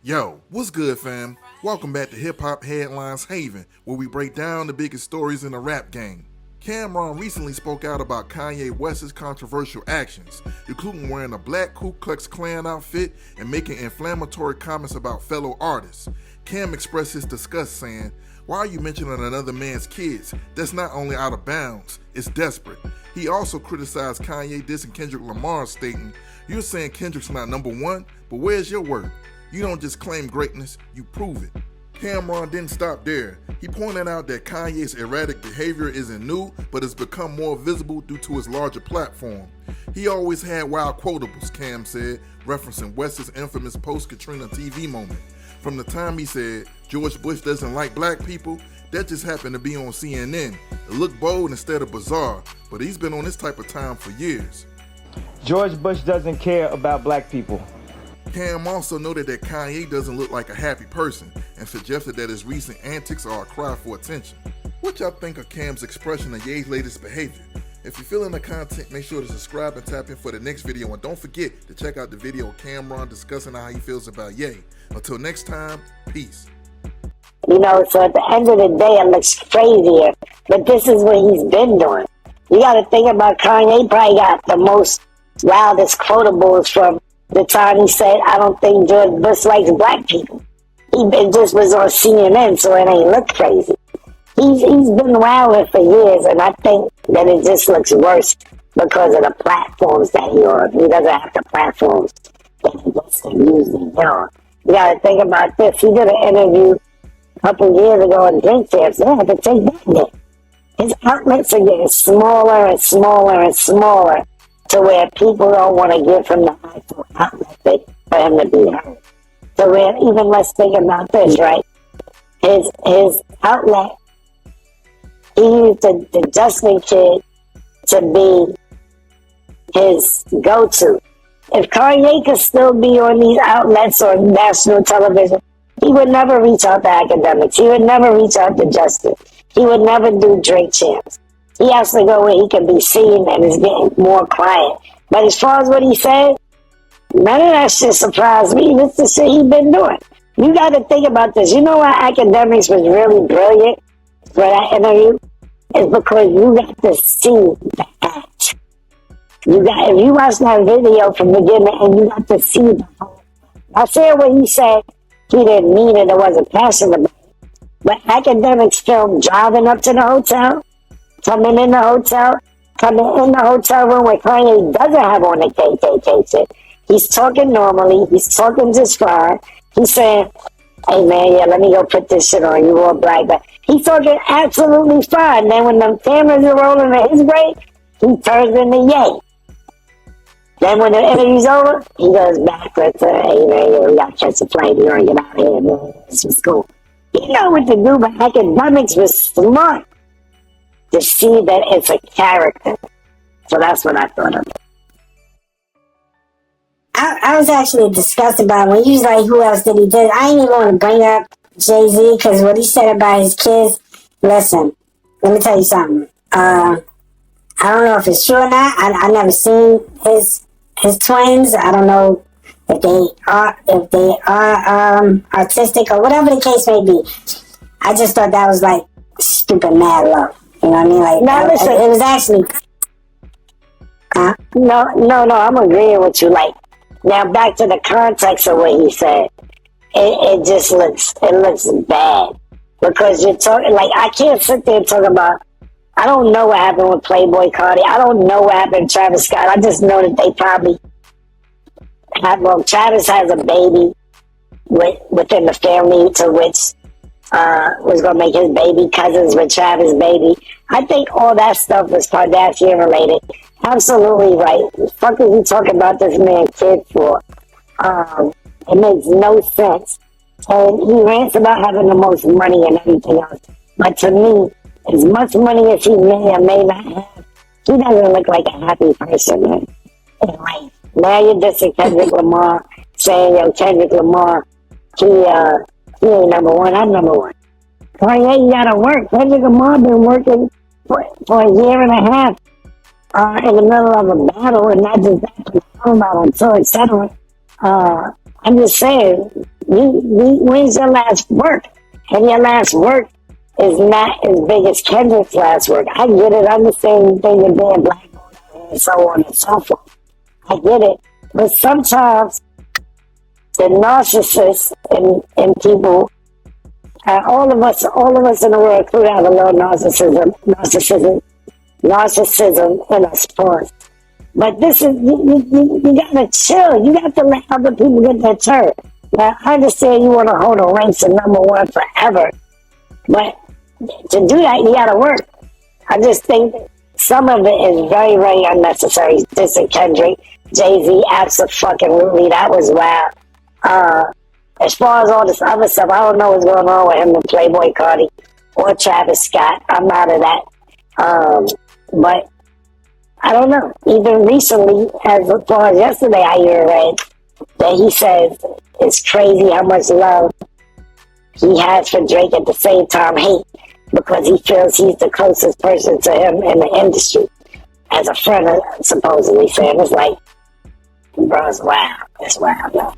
Yo, what's good, fam? Welcome back to Hip Hop Headlines Haven, where we break down the biggest stories in the rap game. Camron recently spoke out about Kanye West's controversial actions, including wearing a black Ku Klux Klan outfit and making inflammatory comments about fellow artists. Cam expressed his disgust, saying, "Why are you mentioning another man's kids? That's not only out of bounds, it's desperate." He also criticized Kanye dissing Kendrick Lamar, stating, "You're saying Kendrick's not number one, but where's your work? You don't just claim greatness, you prove it." Camron didn't stop there. He pointed out that Kanye's erratic behavior isn't new, but has become more visible due to his larger platform. He always had wild quotables, Cam said, referencing West's infamous post-Katrina TV moment. From the time he said, "George Bush doesn't like black people," that just happened to be on CNN. It looked bold instead of bizarre, but he's been on this type of time for years. George Bush doesn't care about black people. Cam also noted that Kanye doesn't look like a happy person and suggested that his recent antics are a cry for attention. What y'all think of Cam's expression of Ye's latest behavior? If you're feeling the content, make sure to subscribe and tap in for the next video, and don't forget to check out the video of Camron discussing how he feels about Ye. Until next time, peace. So at the end of the day, it looks crazier, but this is what he's been doing. You gotta think about Kanye probably got the most wildest quotables from the time he said, "I don't think George Bush likes black people." It just was on CNN, so it ain't look crazy. He's been wilding for years, and I think that it just looks worse because of the platforms that he on. He doesn't have the platforms that he gets to use these on. You gotta think about this. He did an interview a couple years ago on Drink Champs. They had to take that down. His outlets are getting smaller and smaller and smaller, to where people don't want to give him the actual outlet for him to be heard. So even let's think about this, right? His outlet, he used the Justin kid to be his go-to. If Kanye could still be on these outlets on national television, he would never reach out to academics. He would never reach out to Justin. He would never do Drink Champs. He has to go where he can be seen and is getting more quiet. But as far as what he said, none of that shit surprised me. This is the shit he been doing. You got to think about this. You know why academics was really brilliant for that interview? It's because you got to see the act. If you watch that video from the beginning and you got to see the whole. I said what he said, he didn't mean it, it wasn't passionate about it. But academics filmed driving up to the hotel, coming in the hotel room where Kanye doesn't have on the KKK shit. He's talking normally. He's talking just fine. He's saying, "Hey man, yeah, let me go put this shit on. You all black." But he's talking absolutely fine. Then when the cameras are rolling at his way, he turns into Ye. Then when the interview's over, he goes back with, "Hey man, yeah, we gotta catch a plane. You gotta get out of here, man. This was cool." He know what to do, but academics was smart to see that it's a character. So that's what I thought of it. I was actually disgusted by it when he was like, "Who else did he do?" I ain't even want to bring up Jay-Z because what he said about his kids. Listen, let me tell you something. I don't know if it's true or not. I never seen his twins. I don't know if they are artistic or whatever the case may be. I just thought that was like stupid mad love. You know what I mean? Like, no, listen, it was actually. No, I'm agreeing with you. Like, now back to the context of what he said. It just looks bad. Because you're talking, like, I can't sit there and talk about, I don't know what happened with Playboy Cardi. I don't know what happened with Travis Scott. I just know that they probably Travis has a baby within the family to which was going to make his baby cousins with Travis' baby. I think all that stuff was Kardashian related. Absolutely right. The fuck is he talking about this man's kid for? It makes no sense. And he rants about having the most money and everything else. But to me, as much money as he may or may not have, he doesn't look like a happy person, man. Like, now you're dissing Kendrick Lamar, saying, "Yo, Kendrick Lamar, he ain't number one, I'm number one." Kanye, you gotta work. Kendrick Lamar been working for a year and a half in the middle of a battle, and not just that, but I'm about on tour, etc. I'm just saying, When's your last work? And your last work is not as big as Kendrick's last work. I get it. I understand the thing with being black and so on and so forth. I get it. But sometimes the narcissists and people, all of us in the world could have a little narcissism in us, pause. But this is, you gotta chill. You got to let other people get their turn. Now, I understand you want to hold a ranks of number one forever, but to do that, you gotta work. I just think some of it is very, very unnecessary. This and Kendrick, Jay-Z, absolutely, that was wild. As far as all this other stuff, I don't know what's going on with him and Playboy Cardi or Travis Scott. I'm out of that. But I don't know. Even recently, as far as yesterday, I read that he says it's crazy how much love he has for Drake, at the same time hate, because he feels he's the closest person to him in the industry as a friend, supposedly saying. It's like, bro, it's wild. It's wild, though.